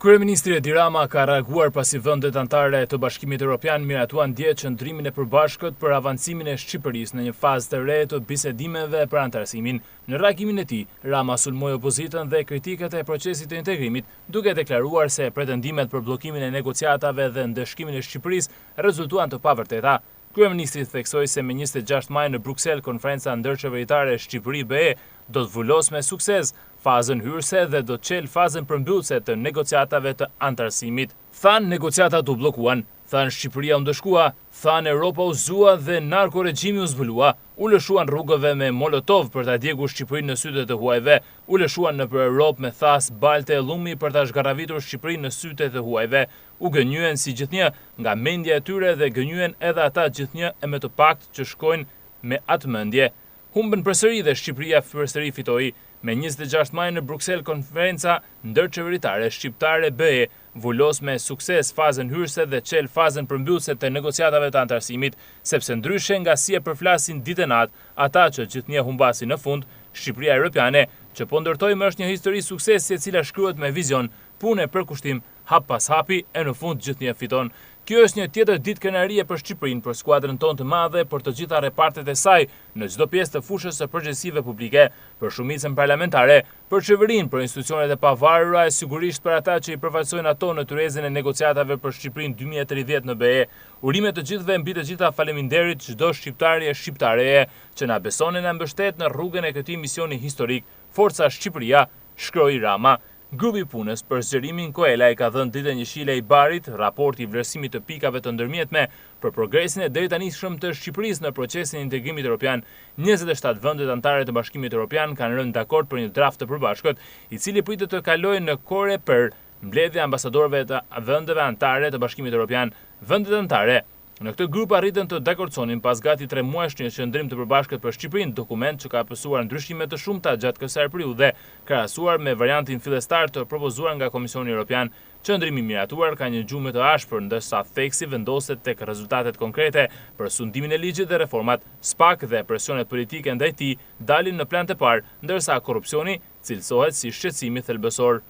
Kryeministri Edi Rama ka reaguar pasi vendet anëtare të Bashkimit Evropian miratuan dje qëndrimin e përbashkët për avancimin e Shqipërisë në një fazë të re të bisedimeve për anëtarësimin. Në reagimin e tij, Rama sulmoi opozitën dhe kritikat e procesit të integrimit, duke deklaruar se pretendimet për bllokimin e negociatave dhe ndëshkimin e Shqipërisë rezultuan të pavërteta. Kryeministri theksoi se me 26 maj në Bruksel konferenca ndërqeveritare Shqipëri-BE do të vullos me sukses fazën hyrëse dhe do të çelë fazën përmbyllëse të negociatave të anëtarësimit. Than negociatat u bllokuan, than Shqipëria u ndëshkua, than Europa u zua dhe narkoregjimi u zbulua, u lëshuan rrugëve me molotov për ta djegur Shqipërinë në sytë të huajve, u lëshuan nëpër Europë me thas, balte e llumi për ta zgarravitur Shqipërinë në sytë të huajve, u gënjyen si gjithnjë nga mendja e tyre dhe gënjyen edhe ata gjithnjë e me të paktë që shkojnë me atë mendje. Humbën përsëri dhe Shqipëria përsëri fitoi. Me 26 maj në Bruksel konferenca ndërqeveritare shqiptare BE vullos me sukses fazën hyrëse dhe çel fazën përmbyllëse të negociatave të anëtarësimit, sepse ndryshe nga si e përflasin ditë e natë ata që gjithnjë humbasin në fund, Shqipëria Europiane, që po ndërtojmë është një histori suksesi e cila shkruhet me vizion, punë e përkushtim, hap pas hapi e në fund gjithnjë fiton. Kjo është një tjetër ditë kënaqërie për Shqipërinë, për skuadrën tonë të madhe, për të gjitha repartet e saj në çdo pjesë të fushës së përgjegjësive publike, për shumicën parlamentare, për qeverinë, për institucionet e pavarura e sigurisht për ata që i përfaqësojnë ato në tyrezin e negociatave për Shqipërinë 2030 në BE. Urime të gjithëve mbi të gjitha faleminderit çdo shqiptari e shqiptareje që na beson e na mbështet në rrugën e këtij misioni historik. Forca Shqipëria, shkroi Rama. Grupi punës për zgjerimin Koela i ka dhënë ditën njëshile i barit raporti i vlerësimit të pikave të ndërmjetme për progresin e deri tanishëm të Shqipërisë në procesin e integrimit evropian. 27 vendet anëtare të Bashkimit Evropian kanë rënë dakord për një draft të përbashkët, i cili pritet të kalojë në Koreper, mbledhja e ambasadorëve të vendeve anëtare të Bashkimit Evropian. Vendet anëtare në këtë grup arritën të dakordsonin pas gati 3 muajsh një qëndrim të përbashkët për Shqipërinë, dokument që ka pësuar ndryshime të shumta gjatë kësaj periudhe, krahasuar me variantin fillestar të propozuar nga Komisioni Evropian. Qëndrimi miratuar ka një gjumë të ashpër, ndërsa theksi vendoset tek rezultatet konkrete për sundimin e ligjit dhe reformat. SPAK dhe presionet politike ndaj tij dalin në plan të parë, ndërsa korrupsioni cilësohet si shqetësimi thelbësor.